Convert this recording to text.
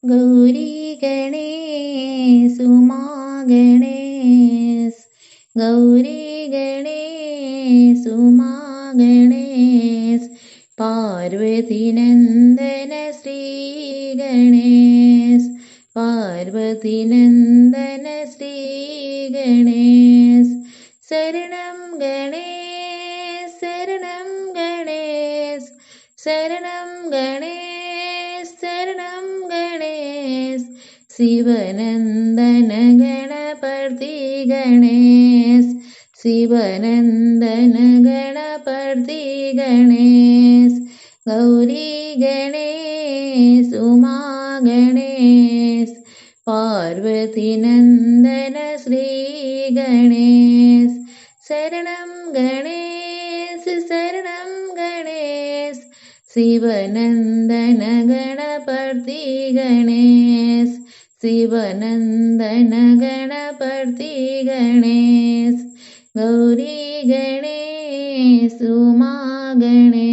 गौरी गणेश उमा गणेश, गौरी गणेश उमा गणेश, पार्वती नंदन श्री गणेश, पार्वती नंदन श्री गणेश, शरणं गणेश शरणं गणेश, शरणं गणेश शरणं गणेश, शिवनंदन गणपति गणेश, शिवनंदन गणपति गणेश, गौरी गणेश उमा गणेश, पार्वती नंदन श्री गणेश, शरणं गणेश शरणं गणेश, शिवनंदन गणपति गणेश, शिवनंदन गणपति गणेश, गौरी गणेश उमा गणेश।